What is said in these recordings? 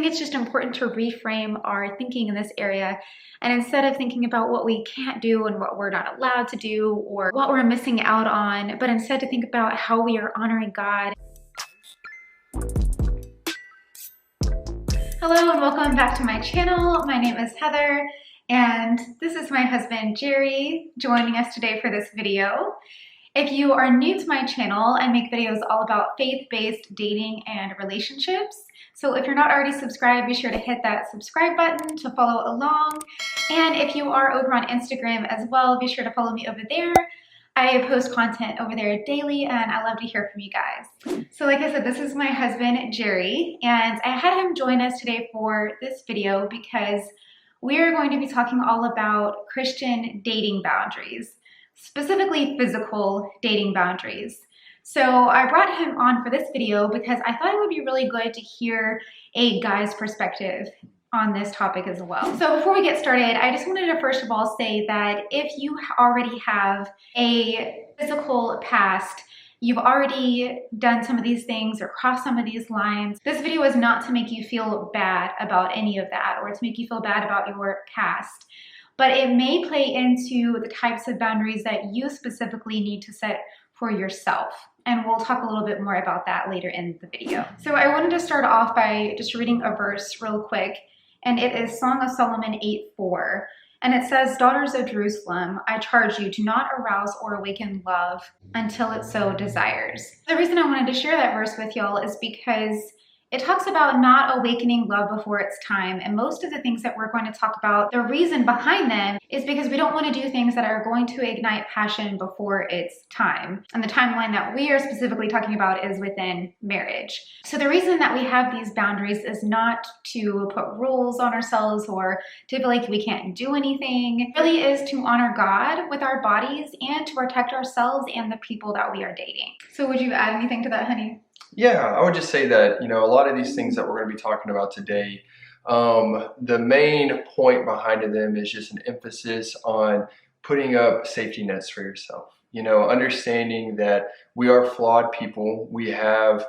think it's just important to reframe our thinking in this area. And instead of thinking about what we can't do and what we're not allowed to do or what we're missing out on, but instead to think about how we are honoring God. Hello and welcome back to my channel. My name is Heather and this is my husband Jerry joining us today for this video. If you are new to my channel, I make videos all about faith-based dating and relationships. So if you're not already subscribed, be sure to hit that subscribe button to follow along. And if you are over on Instagram as well, be sure to follow me over there. I post content over there daily and I love to hear from you guys. So like I said, this is my husband Jerry, and I had him join us today for this video because we are going to be talking all about Christian dating boundaries. Specifically physical dating boundaries. So I brought him on for this video because I thought it would be really good to hear a guy's perspective on this topic as well. So before we get started, I just wanted to first of all say that if you already have a physical past, you've already done some of these things or crossed some of these lines, this video is not to make you feel bad about any of that or to make you feel bad about your past. But it may play into the types of boundaries that you specifically need to set for yourself. And we'll talk a little bit more about that later in the video. So I wanted to start off by just reading a verse real quick, and it is Song of Solomon 8:4. And it says, "Daughters of Jerusalem, I charge you to not arouse or awaken love until it so desires." The reason I wanted to share that verse with y'all is because it talks about not awakening love before it's time, and most of the things that we're going to talk about, the reason behind them is because we don't want to do things that are going to ignite passion before it's time. And the timeline that we are specifically talking about is within marriage. So the reason that we have these boundaries is not to put rules on ourselves or to feel like we can't do anything. It really is to honor God with our bodies and to protect ourselves and the people that we are dating. So would you add anything to that, honey? Yeah, I would just say that, a lot of these things that we're going to be talking about today, the main point behind them is just an emphasis on putting up safety nets for yourself. Understanding that we are flawed people. We have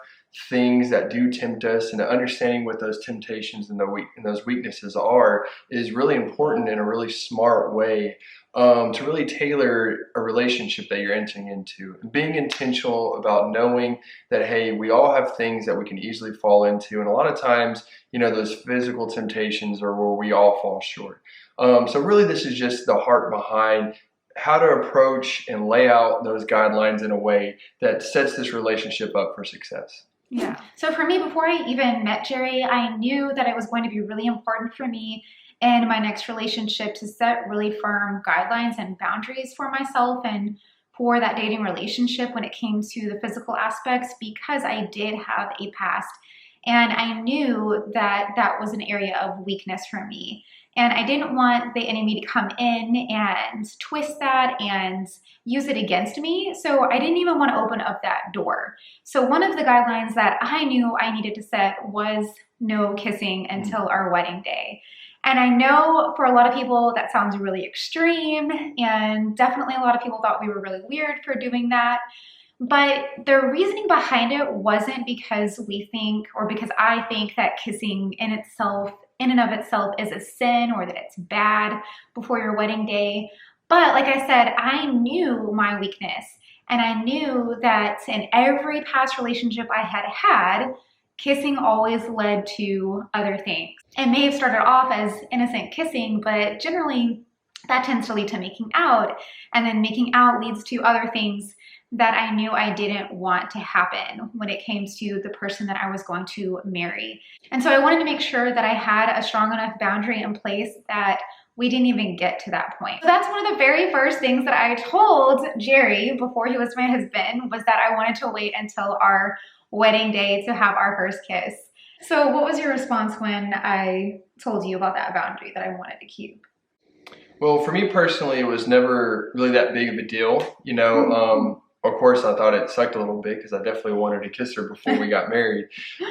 things that do tempt us, and understanding what those temptations and those weaknesses are is really important in a really smart way to really tailor a relationship that you're entering into. Being intentional about knowing that, hey, we all have things that we can easily fall into, and a lot of times, those physical temptations are where we all fall short. So really this is just the heart behind how to approach and lay out those guidelines in a way that sets this relationship up for success. Yeah. So for me, before I even met Jerry, I knew that it was going to be really important for me in my next relationship to set really firm guidelines and boundaries for myself and for that dating relationship when it came to the physical aspects, because I did have a past and I knew that that was an area of weakness for me. And I didn't want the enemy to come in and twist that and use it against me. So I didn't even want to open up that door. So one of the guidelines that I knew I needed to set was no kissing until our wedding day. And I know for a lot of people that sounds really extreme, and definitely a lot of people thought we were really weird for doing that. But the reasoning behind it wasn't because we think, or because I think that kissing in and of itself is a sin or that it's bad before your wedding day. But like I said, I knew my weakness, and I knew that in every past relationship I had had, kissing always led to other things. It may have started off as innocent kissing, but generally that tends to lead to making out, and then making out leads to other things that I knew I didn't want to happen when it came to the person that I was going to marry. And so I wanted to make sure that I had a strong enough boundary in place that we didn't even get to that point. So that's one of the very first things that I told Jerry before he was my husband, was that I wanted to wait until our wedding day to have our first kiss. So what was your response when I told you about that boundary that I wanted to keep? Well, for me personally, it was never really that big of a deal. Of course, I thought it sucked a little bit because I definitely wanted to kiss her before we got married.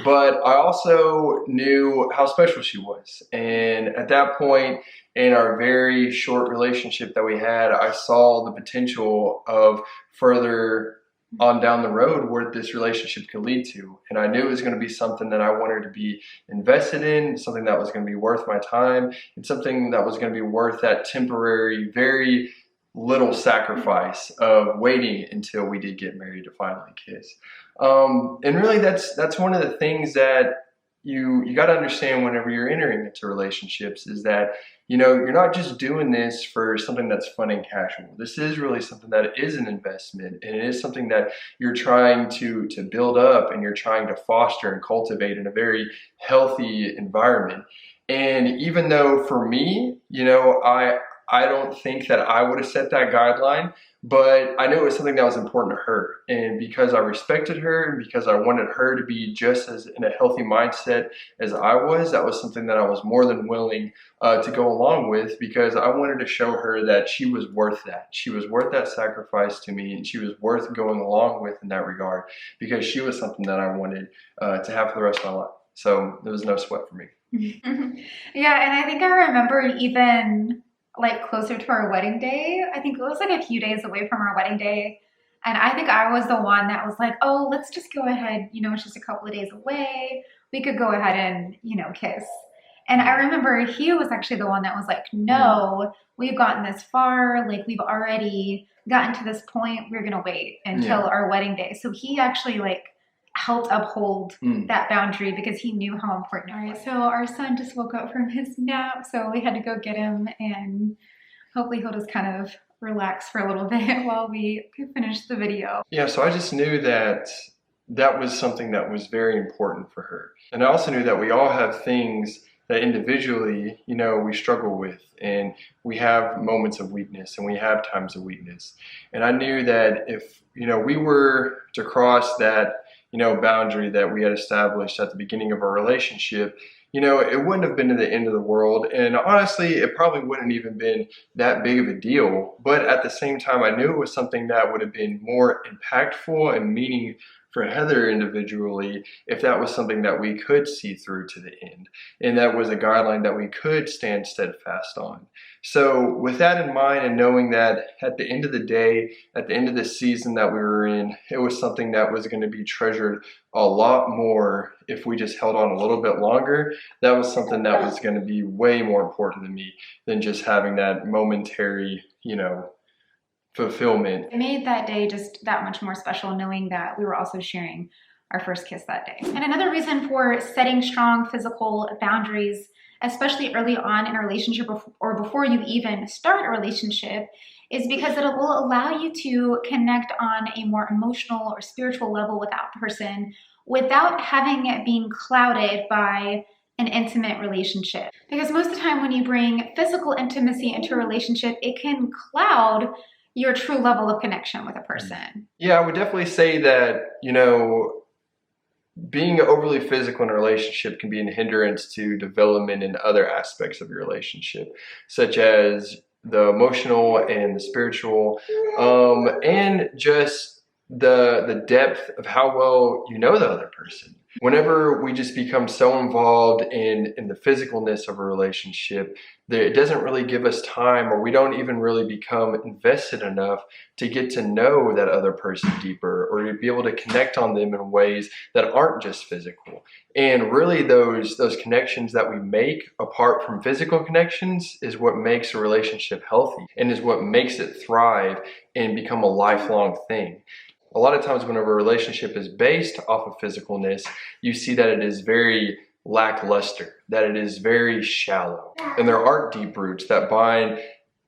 But I also knew how special she was. And at that point in our very short relationship that we had, I saw the potential of further on down the road where this relationship could lead to. And I knew it was going to be something that I wanted to be invested in, something that was going to be worth my time, and something that was going to be worth that temporary, very little sacrifice of waiting until we did get married to finally kiss. And really that's one of the things that you got to understand whenever you're entering into relationships, is that you're not just doing this for something that's fun and casual. This is really something that is an investment, and it is something that you're trying to build up, and you're trying to foster and cultivate in a very healthy environment. And even though for me, I don't think that I would have set that guideline, but I knew it was something that was important to her. And because I respected her, and because I wanted her to be just as in a healthy mindset as I was, that was something that I was more than willing to go along with, because I wanted to show her that she was worth that. She was worth that sacrifice to me, and she was worth going along with in that regard, because she was something that I wanted to have for the rest of my life. So there was no sweat for me. Yeah, and I think I remember even like closer to our wedding day. I think it was like a few days away from our wedding day. And I think I was the one that was like, oh, let's just go ahead. It's just a couple of days away. We could go ahead and, kiss. And I remember he was actually the one that was like, no, we've gotten this far. Like, we've already gotten to this point. We're going to wait until our wedding day. So he actually helped uphold that boundary, because he knew how important it was. So our son just woke up from his nap, so we had to go get him, and hopefully he'll just kind of relax for a little bit while we finish the video. Yeah, so I just knew that that was something that was very important for her. And I also knew that we all have things that individually, we struggle with, and we have moments of weakness, and we have times of weakness. And I knew that if, we were to cross that boundary that we had established at the beginning of our relationship, it wouldn't have been to the end of the world. And honestly, it probably wouldn't even been that big of a deal. But at the same time, I knew it was something that would have been more impactful and meaning for Heather individually, if that was something that we could see through to the end, and that was a guideline that we could stand steadfast on. So with that in mind, and knowing that at the end of the day, at the end of the season that we were in, it was something that was going to be treasured a lot more if we just held on a little bit longer, that was something that was going to be way more important to me than just having that momentary, fulfillment. It made that day just that much more special, knowing that we were also sharing our first kiss that day. And another reason for setting strong physical boundaries, especially early on in a relationship or before you even start a relationship, is because it will allow you to connect on a more emotional or spiritual level with that person without having it being clouded by an intimate relationship. Because most of the time when you bring physical intimacy into a relationship, it can cloud your true level of connection with a person. Yeah, I would definitely say that, being overly physical in a relationship can be a hindrance to development in other aspects of your relationship, such as the emotional and the spiritual, and just the depth of how well you know the other person. Whenever we just become so involved in the physicalness of a relationship, that it doesn't really give us time, or we don't even really become invested enough to get to know that other person deeper, or to be able to connect on them in ways that aren't just physical. And really those connections that we make apart from physical connections is what makes a relationship healthy, and is what makes it thrive and become a lifelong thing. A lot of times whenever a relationship is based off of physicalness, you see that it is very lackluster, that it is very shallow, and there aren't deep roots that bind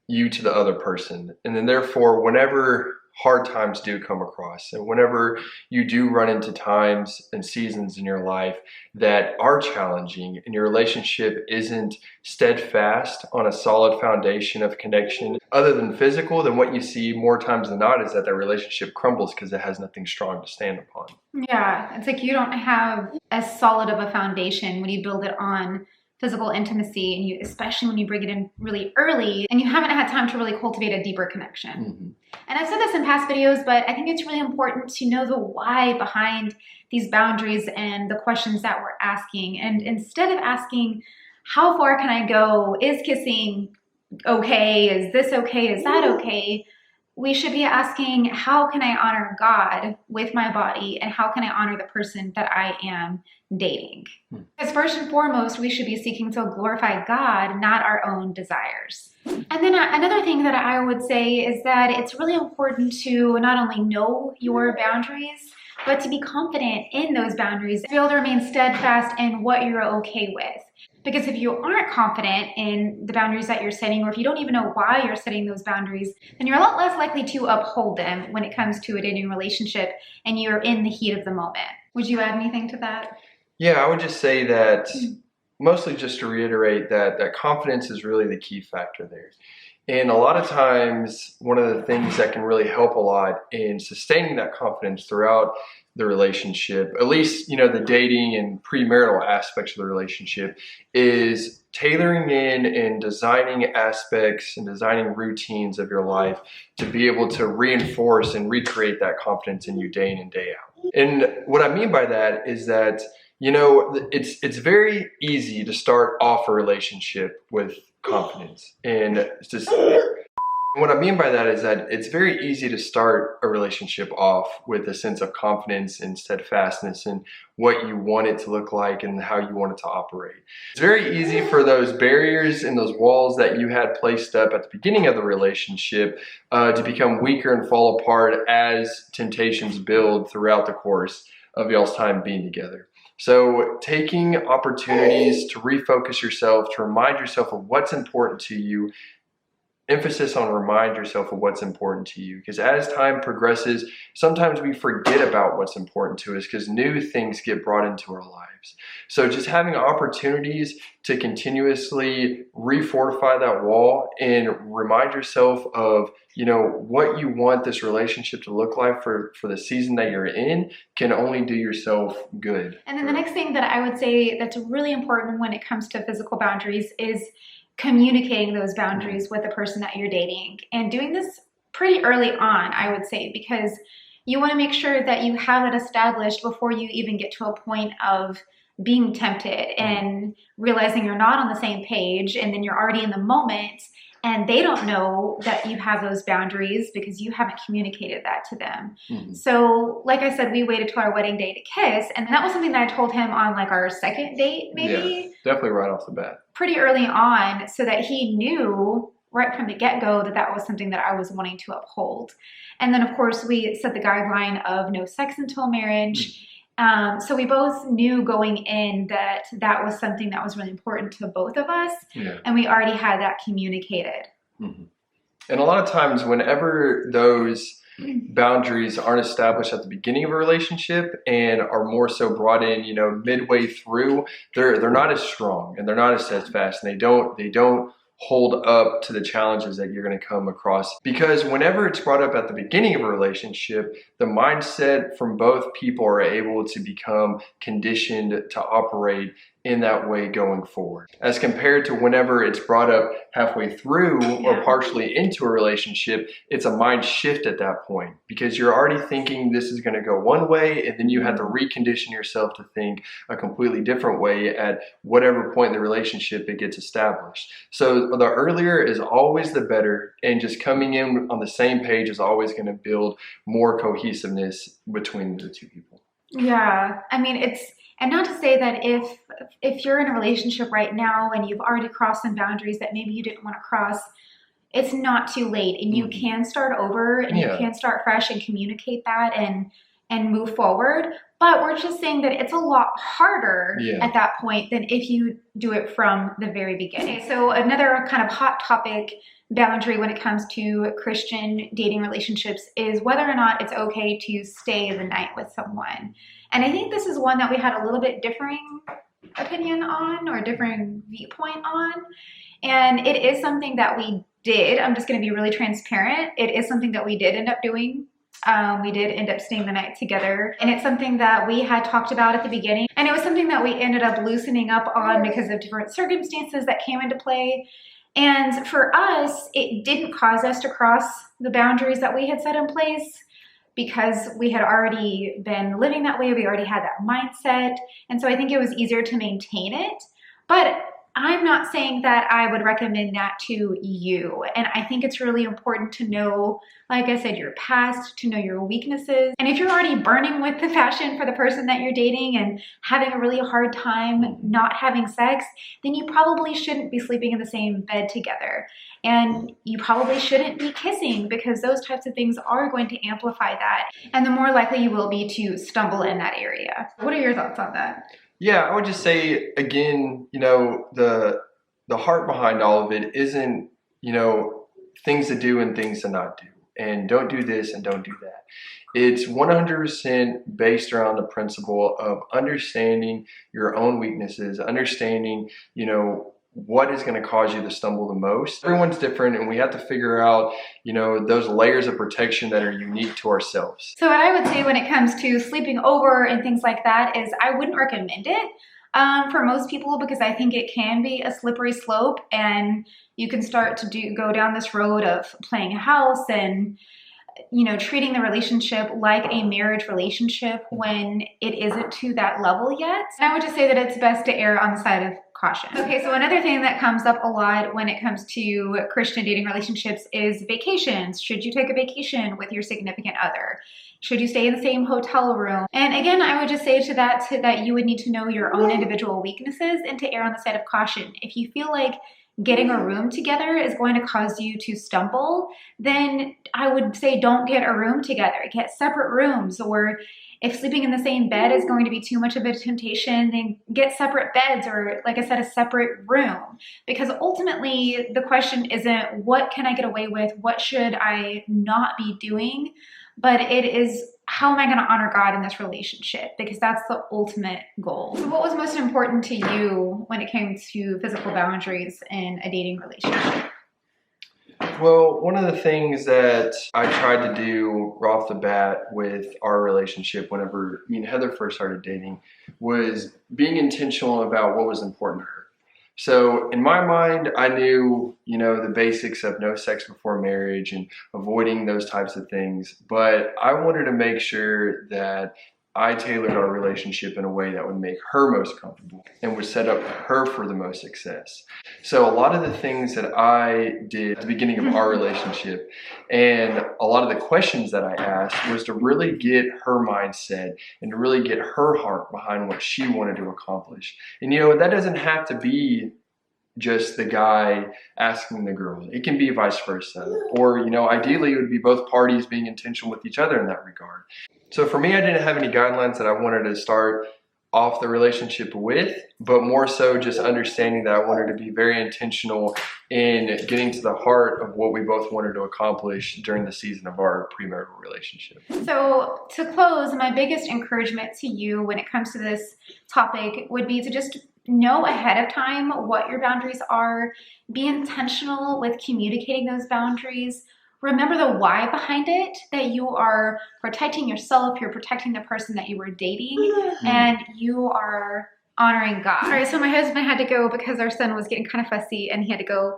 you to the other person. And then therefore, whenever hard times do come across, and whenever you do run into times and seasons in your life that are challenging, and your relationship isn't steadfast on a solid foundation of connection other than physical, then what you see more times than not is that relationship crumbles because it has nothing strong to stand upon. Yeah, it's like you don't have as solid of a foundation when you build it on physical intimacy, and especially when you bring it in really early and you haven't had time to really cultivate a deeper connection. Mm-hmm. And I've said this in past videos, but I think it's really important to know the why behind these boundaries and the questions that we're asking. And instead of asking, how far can I go? Is kissing okay? Is this okay? Is that okay? we should be asking, how can I honor God with my body, and how can I honor the person that I am dating? Because first and foremost, we should be seeking to glorify God, not our own desires. And then another thing that I would say is that it's really important to not only know your boundaries, but to be confident in those boundaries, to be able to remain steadfast in what you're okay with. Because if you aren't confident in the boundaries that you're setting, or if you don't even know why you're setting those boundaries, then you're a lot less likely to uphold them when it comes to a dating relationship and you're in the heat of the moment. Would you add anything to that? Yeah, I would just say that, mostly just to reiterate that confidence is really the key factor there. And a lot of times, one of the things that can really help a lot in sustaining that confidence throughout the relationship, at least, the dating and premarital aspects of the relationship, is tailoring in and designing aspects and designing routines of your life to be able to reinforce and recreate that confidence in you day in and day out. And what I mean by that is that, it's very easy to start off a relationship with confidence. And it's just, what I mean by that is that it's very easy to start a relationship off with a sense of confidence and steadfastness in what you want it to look like and how you want it to operate. It's very easy for those barriers and those walls that you had placed up at the beginning of the relationship to become weaker and fall apart as temptations build throughout the course of y'all's time being together. So taking opportunities to refocus yourself, to remind yourself of what's important to you, emphasis on remind yourself of what's important to you, because as time progresses, sometimes we forget about what's important to us because new things get brought into our lives. So just having opportunities to continuously refortify that wall and remind yourself of, what you want this relationship to look like for the season that you're in can only do yourself good. And then the next thing that I would say that's really important when it comes to physical boundaries is communicating those boundaries with the person that you're dating, and doing this pretty early on, I would say, because you want to make sure that you have it established before you even get to a point of being tempted and realizing you're not on the same page, and then you're already in the moment and they don't know that you have those boundaries because you haven't communicated that to them. So like I said, we waited till our wedding day to kiss, and that was something that I told him on like our second date, maybe. Yeah, definitely right off the bat. Pretty early on, so that he knew right from the get-go that that was something that I was wanting to uphold. And then of course we set the guideline of no sex until marriage. So we both knew going in that that was something that was really important to both of us. And we already had that communicated. And a lot of times whenever those boundaries aren't established at the beginning of a relationship and are more so brought in, midway through, they're not as strong and they're not as steadfast, and they don't hold up to the challenges that you're going to come across. Because whenever it's brought up at the beginning of a relationship, the mindset from both people are able to become conditioned to operate in that way going forward, as compared to whenever it's brought up halfway through or partially into a relationship. It's a mind shift at that point, because you're already thinking this is going to go one way, and then you have to recondition yourself to think a completely different way at whatever point in the relationship it gets established. So the earlier is always the better, and just coming in on the same page is always going to build more cohesiveness between the two people. Yeah, I mean, and not to say that if you're in a relationship right now and you've already crossed some boundaries that maybe you didn't want to cross, it's not too late, and you can start over, and you can start fresh and communicate that and move forward. But we're just saying that it's a lot harder at that point than if you do it from the very beginning. Okay, so another kind of hot topic boundary when it comes to Christian dating relationships is whether or not it's okay to stay the night with someone. And I think this is one that we had a little bit differing opinion on, or differing viewpoint on. And it is something that we did. I'm just going to be really transparent. It is something that we did end up doing. We did end up staying the night together, and it's something that we had talked about at the beginning, and it was something that we ended up loosening up on because of different circumstances that came into play. And for us, it didn't cause us to cross the boundaries that we had set in place, because we had already been living that way. We already had that mindset. And so I think it was easier to maintain it. But I'm not saying that I would recommend that to you. And I think it's really important to know, like I said, your past, to know your weaknesses. And if you're already burning with the passion for the person that you're dating and having a really hard time not having sex, then you probably shouldn't be sleeping in the same bed together. And you probably shouldn't be kissing, because those types of things are going to amplify that. And the more likely you will be to stumble in that area. What are your thoughts on that? Yeah, I would just say again, the heart behind all of it isn't, things to do and things to not do, and don't do this and don't do that. It's 100% based around the principle of understanding your own weaknesses, understanding, what is going to cause you to stumble the most. Everyone's different, and we have to figure out, those layers of protection that are unique to ourselves. So what I would say when it comes to sleeping over and things like that is I wouldn't recommend it for most people, because I think it can be a slippery slope, and you can start to go down this road of playing house and treating the relationship like a marriage relationship when it isn't to that level yet. And I would just say that it's best to err on the side of caution. Okay, so another thing that comes up a lot when it comes to Christian dating relationships is vacations. Should you take a vacation with your significant other? Should you stay in the same hotel room? And again, I would just say to that you would need to know your own individual weaknesses and to err on the side of caution. If you feel like getting a room together is going to cause you to stumble, then I would say don't get a room together. Get separate rooms. Or if sleeping in the same bed is going to be too much of a temptation, then get separate beds, or like I said, a separate room. Because ultimately the question isn't what can I get away with, what should I not be doing, but it is how am I going to honor God in this relationship? Because that's the ultimate goal. So what was most important to you when it came to physical boundaries in a dating relationship? Well, one of the things that I tried to do right off the bat with our relationship whenever me and Heather first started dating was being intentional about what was important to her. So in my mind, I knew, the basics of no sex before marriage and avoiding those types of things. But I wanted to make sure that I tailored our relationship in a way that would make her most comfortable and would set up her for the most success. So a lot of the things that I did at the beginning of our relationship and a lot of the questions that I asked was to really get her mindset and to really get her heart behind what she wanted to accomplish. And that doesn't have to be just the guy asking the girl. It can be vice versa. Or, ideally it would be both parties being intentional with each other in that regard. So for me, I didn't have any guidelines that I wanted to start off the relationship with, but more so just understanding that I wanted to be very intentional in getting to the heart of what we both wanted to accomplish during the season of our premarital relationship. So to close, my biggest encouragement to you when it comes to this topic would be to just know ahead of time what your boundaries are. Be intentional with communicating those boundaries. Remember the why behind it, that you are protecting yourself, you're protecting the person that you were dating, and you are honoring God. All right, so my husband had to go because our son was getting kind of fussy and he had to go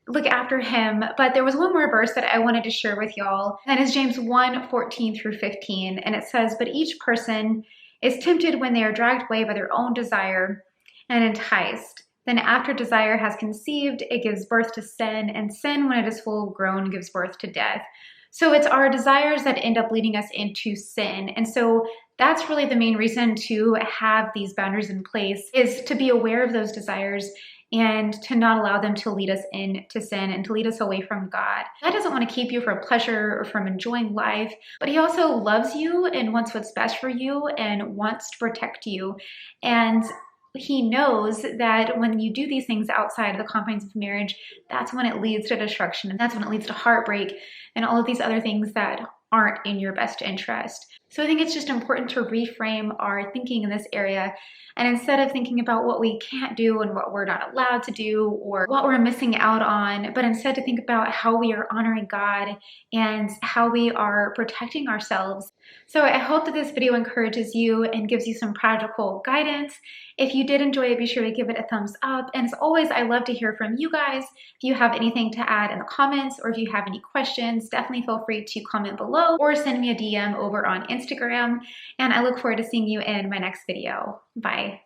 look after him. But there was one more verse that I wanted to share with y'all. That is James 1:14-15. And it says, "But each person is tempted when they are dragged away by their own desire and enticed. Then after desire has conceived, it gives birth to sin, and sin, when it is full grown, gives birth to death." So it's our desires that end up leading us into sin. And so that's really the main reason to have these boundaries in place, is to be aware of those desires and to not allow them to lead us into sin and to lead us away from God. God doesn't want to keep you for pleasure or from enjoying life, but He also loves you and wants what's best for you and wants to protect you. And He knows that when you do these things outside of the confines of marriage, that's when it leads to destruction, and that's when it leads to heartbreak and all of these other things that aren't in your best interest. So I think it's just important to reframe our thinking in this area. And instead of thinking about what we can't do and what we're not allowed to do or what we're missing out on, but instead to think about how we are honoring God and how we are protecting ourselves. So I hope that this video encourages you and gives you some practical guidance. If you did enjoy it, be sure to give it a thumbs up. And as always, I love to hear from you guys. If you have anything to add in the comments, or if you have any questions, definitely feel free to comment below or send me a DM over on Instagram. And I look forward to seeing you in my next video. Bye.